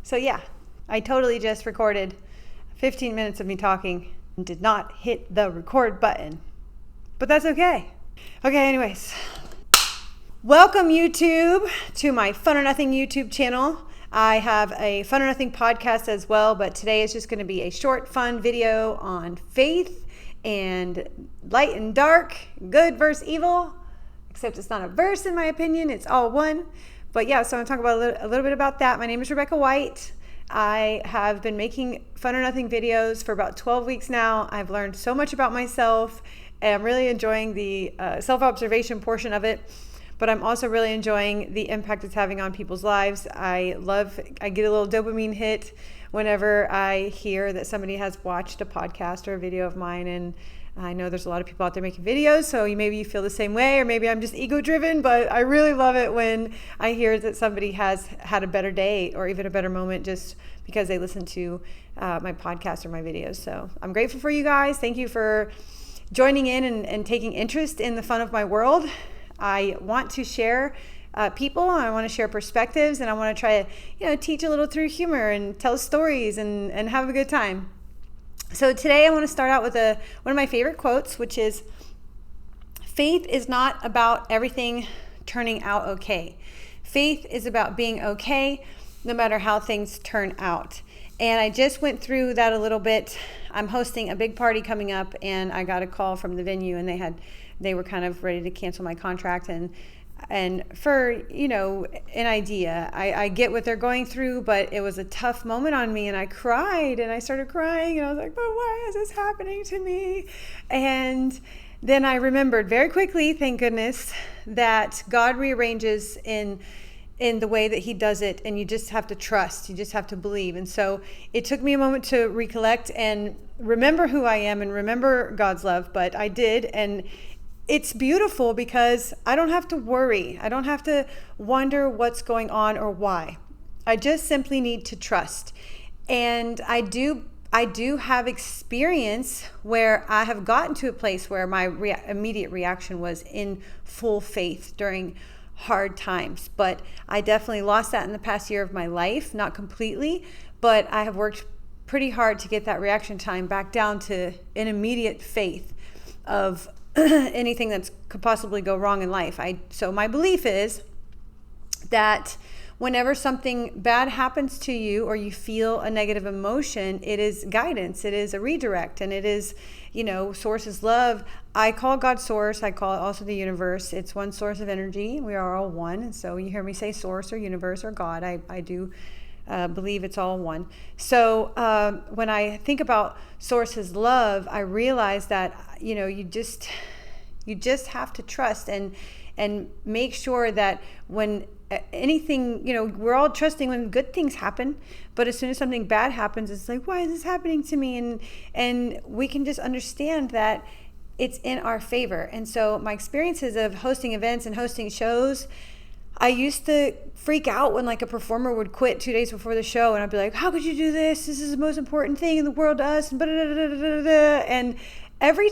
So yeah, I totally just recorded 15 minutes of me talking and did not hit the record button. But that's okay. Okay, anyways. Welcome YouTube to my Fun or Nothing YouTube channel. I have a Fun or Nothing podcast as well, but today is just going to be a short, fun video on faith and light and dark, good versus evil, except it's not a verse in my opinion, it's all one. But yeah, so I'm going to talk about a little bit about that. My name is Rebecca White. I have been making Fun or Nothing videos for about 12 weeks now. I've learned so much about myself, and I'm really enjoying the self-observation portion of it. But I'm also really enjoying the impact it's having on people's lives. I get a little dopamine hit whenever I hear that somebody has watched a podcast or a video of mine. And I know there's a lot of people out there making videos, so maybe you feel the same way, or maybe I'm just ego driven, but I really love it when I hear that somebody has had a better day or even a better moment just because they listen to my podcast or my videos. So I'm grateful for you guys. Thank you for joining in and taking interest in the fun of my world. I want to share people, I want to share perspectives, and I want to try to teach a little through humor and tell stories and have a good time. So today I want to start out with one of my favorite quotes, which is, faith is not about everything turning out okay. Faith is about being okay no matter how things turn out. And I just went through that a little bit. I'm hosting a big party coming up, and I got a call from the venue, and they were kind of ready to cancel my contract. And for, an idea, I get what they're going through, but it was a tough moment on me, and I cried, and I started crying, and I was like, but why is this happening to me? And then I remembered very quickly, thank goodness, that God rearranges in the way that he does it, and you just have to trust, you just have to believe. And so it took me a moment to recollect and remember who I am and remember God's love, but I did, and it's beautiful because I don't have to worry. I don't have to wonder what's going on or why. I just simply need to trust. And I do have experience where I have gotten to a place where my immediate reaction was in full faith during hard times. But I definitely lost that in the past year of my life, not completely, but I have worked pretty hard to get that reaction time back down to an immediate faith of anything that could possibly go wrong in life. So my belief is that whenever something bad happens to you or you feel a negative emotion, it is guidance, it is a redirect, and it is, source is love. I call God source. I call it also the universe. It's one source of energy. We are all one. And so you hear me say source or universe or God. I do believe it's all one. So when I think about source's love, I realize that you just have to trust and make sure that when anything, we're all trusting when good things happen, but as soon as something bad happens, it's like, why is this happening to me? And we can just understand that it's in our favor. And so my experiences of hosting events and hosting shows, I used to freak out when like a performer would quit 2 days before the show, and I'd be like, how could you do this? This is the most important thing in the world to us. And every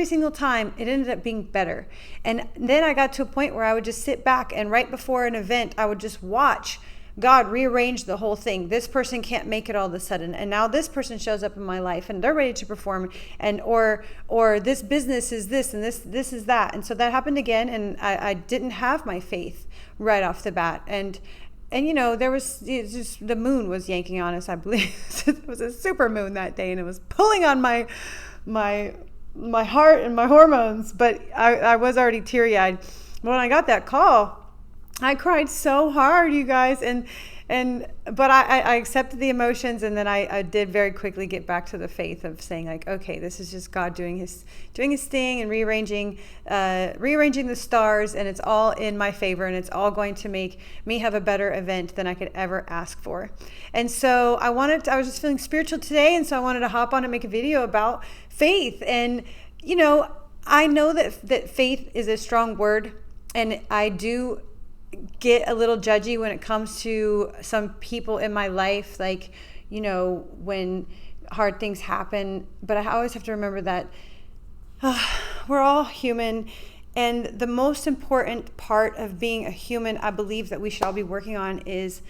single time, it ended up being better. And then I got to a point where I would just sit back, and right before an event, I would just watch God rearrange the whole thing. This person can't make it all of a sudden, and now this person shows up in my life and they're ready to perform, and or this business is this and this is that. And so that happened again, and I didn't have my faith right off the bat. And there was just, the moon was yanking on us, I believe. It was a super moon that day, and it was pulling on my heart and my hormones, but I was already teary-eyed. When I got that call, I cried so hard, you guys, but I accepted the emotions, and then I did very quickly get back to the faith of saying, like, okay, this is just God doing his thing and rearranging the stars, and it's all in my favor, and it's all going to make me have a better event than I could ever ask for. And so I was just feeling spiritual today, and so I wanted to hop on and make a video about faith. And I know that faith is a strong word, and I do get a little judgy when it comes to some people in my life, like, when hard things happen. But I always have to remember that we're all human, and the most important part of being a human, I believe, that we should all be working on is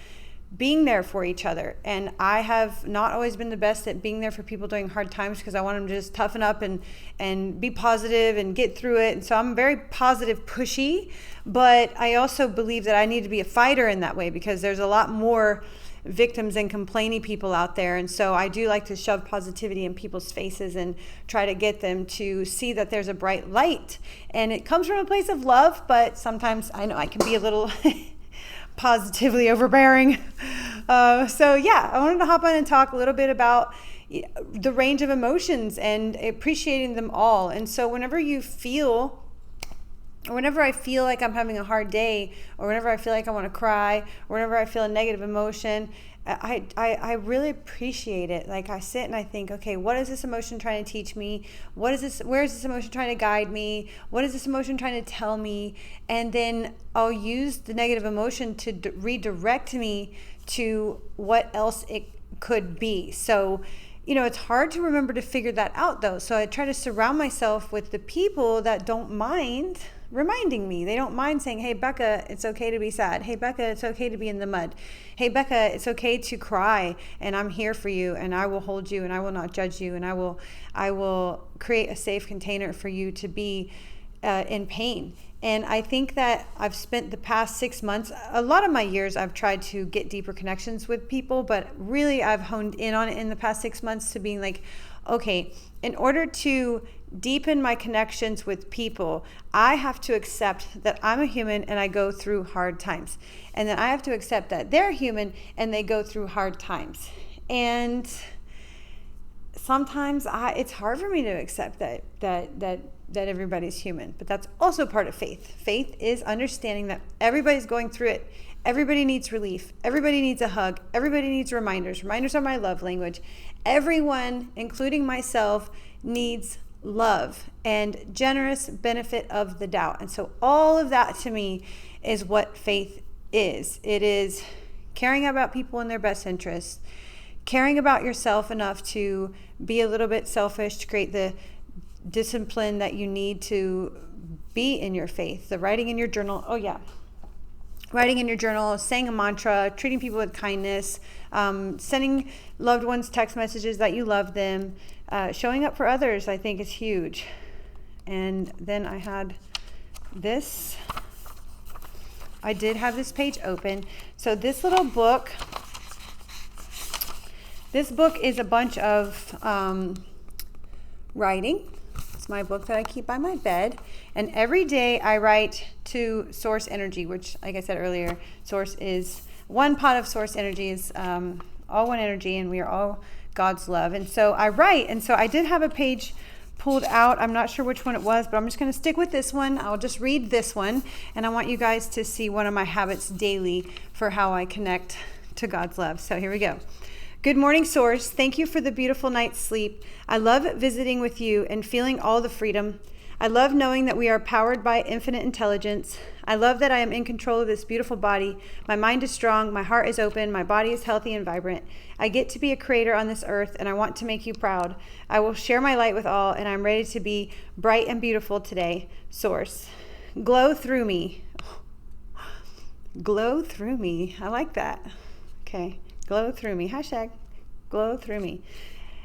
being there for each other. And I have not always been the best at being there for people during hard times, because I want them to just toughen up and be positive and get through it. And so I'm very positive, pushy, but I also believe that I need to be a fighter in that way, because there's a lot more victims and complaining people out there. And so I do like to shove positivity in people's faces and try to get them to see that there's a bright light. And it comes from a place of love, but sometimes I know I can be a little positively overbearing. So yeah, I wanted to hop on and talk a little bit about the range of emotions and appreciating them all. And so whenever I feel like I'm having a hard day, or whenever I feel like I want to cry, or whenever I feel a negative emotion, I really appreciate it. Like, I sit and I think, okay, what is this emotion trying to teach me? Where is this emotion trying to guide me? What is this emotion trying to tell me? And then I'll use the negative emotion to redirect me to what else it could be. So, it's hard to remember to figure that out though. So I try to surround myself with the people that don't mind reminding me. They don't mind saying, hey, Becca, it's okay to be sad. Hey, Becca, it's okay to be in the mud. Hey, Becca, it's okay to cry, and I'm here for you, and I will hold you, and I will not judge you, and I will create a safe container for you to be in pain. And I think that I've spent the past 6 months, a lot of my years, I've tried to get deeper connections with people, but really I've honed in on it in the past 6 months to being like, okay, in order to deepen my connections with people, I have to accept that I'm a human and I go through hard times. And then I have to accept that they're human and they go through hard times. And sometimes it's hard for me to accept that everybody's human, but that's also part of faith. Faith is understanding that everybody's going through it. Everybody needs relief. Everybody needs a hug. Everybody needs reminders. Reminders are my love language. Everyone, including myself, needs love and generous benefit of the doubt. And so all of that to me is what faith is. It is caring about people in their best interests, caring about yourself enough to be a little bit selfish, to create the discipline that you need to be in your faith. The writing in your journal. Oh yeah. Writing in your journal, saying a mantra, treating people with kindness, sending loved ones text messages that you love them, showing up for others, I think is huge. And then I had this. I did have this page open. So this little book, is a bunch of writing. It's my book that I keep by my bed. And every day I write to Source Energy, which, like I said earlier, Source is one pot of Source Energy is all one energy, and we are all God's love. And so I write, and so I did have a page pulled out. I'm not sure which one it was, but I'm just going to stick with this one. I'll just read this one, and I want you guys to see one of my habits daily for how I connect to God's love. So here we go. Good morning, Source. Thank you for the beautiful night's sleep. I love visiting with you and feeling all the freedom. I love knowing that we are powered by infinite intelligence. I love that I am in control of this beautiful body. My mind is strong, my heart is open, my body is healthy and vibrant. I get to be a creator on this earth, and I want to make you proud. I will share my light with all, and I'm ready to be bright and beautiful today. Source. Glow through me. Glow through me. I like that. Okay. Glow through me. Hashtag glow through me.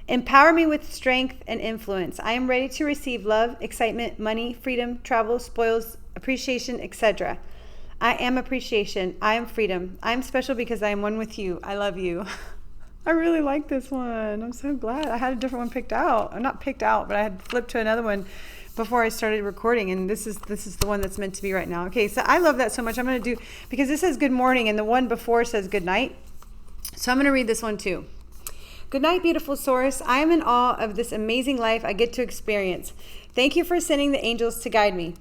Empower me with strength and influence. I am ready to receive love, excitement, money, freedom, travel, spoils, appreciation, etc. I am appreciation. I am freedom. I am special because I am one with you. I love you. I really like this one. I'm so glad. I had a different one picked out. I'm not picked out, but I had flipped to another one before I started recording, and this is the one that's meant to be right now. Okay, so I love that so much. I'm going to do, because this says good morning and the one before says good night. So I'm going to read this one too. Good night, beautiful Source. I am in awe of this amazing life I get to experience. Thank you for sending the angels to guide me.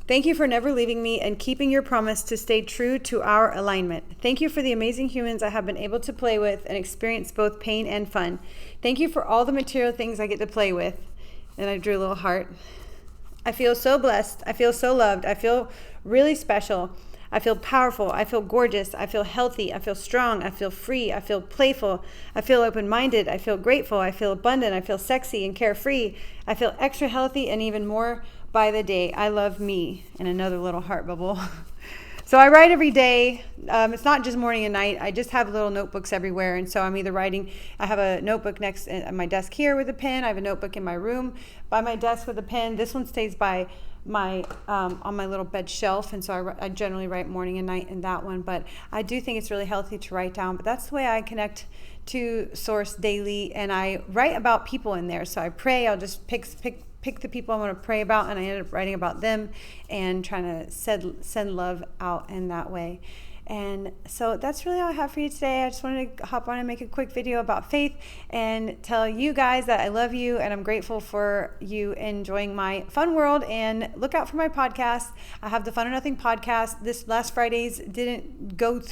Thank you for never leaving me and keeping your promise to stay true to our alignment. Thank you for the amazing humans I have been able to play with and experience both pain and fun. Thank you for all the material things I get to play with. And I drew a little heart. I feel so blessed. I feel so loved. I feel really special. I feel powerful. I feel gorgeous. I feel healthy. I feel strong. I feel free. I feel playful. I feel open-minded. I feel grateful. I feel abundant. I feel sexy and carefree. I feel extra healthy and even more by the day. I love me. And another little heart bubble. So I write every day. It's not just morning and night. I just have little notebooks everywhere. And so I'm either writing, I have a notebook next at my desk here with a pen. I have a notebook in my room by my desk with a pen. This one stays by my on my little bed shelf, and so I generally write morning and night in that one. But I do think it's really healthy to write down. But that's the way I connect to Source daily, and I write about people in there. So I pray. I'll just pick the people I want to pray about, and I end up writing about them and trying to send love out in that way. And so that's really all I have for you today. I just wanted to hop on and make a quick video about faith and tell you guys that I love you and I'm grateful for you enjoying my fun world. And look out for my podcast. I have the Fun or Nothing podcast. This last Friday's didn't go.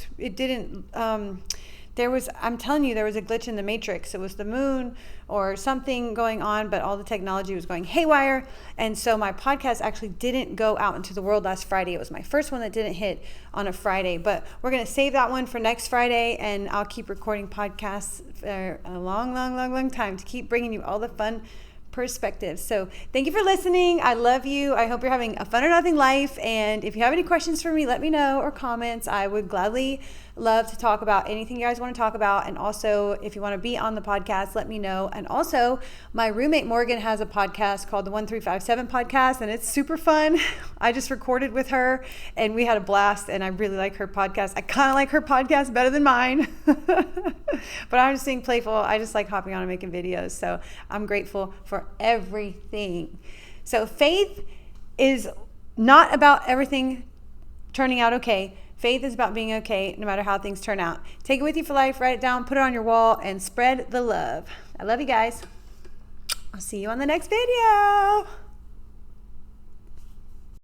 I'm telling you, there was a glitch in the matrix. It was the moon or something going on, but all the technology was going haywire. And so my podcast actually didn't go out into the world last Friday. It was my first one that didn't hit on a Friday, but we're going to save that one for next Friday. And I'll keep recording podcasts for a long time to keep bringing you all the fun perspectives. So thank you for listening. I love you. I hope you're having a fun or nothing life. And if you have any questions for me, let me know, or comments. I would gladly love to talk about anything you guys want to talk about. And also, if you want to be on the podcast, let me know. And also, my roommate Morgan has a podcast called the 1357 Podcast, and it's super fun. I just recorded with her and we had a blast, and I really like her podcast. I kind of like her podcast better than mine. But I'm just being playful. I just like hopping on and making videos. So I'm grateful for everything. So faith is not about everything turning out okay. Faith is about being okay no matter how things turn out. Take it with you for life, write it down, put it on your wall, and spread the love. I love you guys. I'll see you on the next video.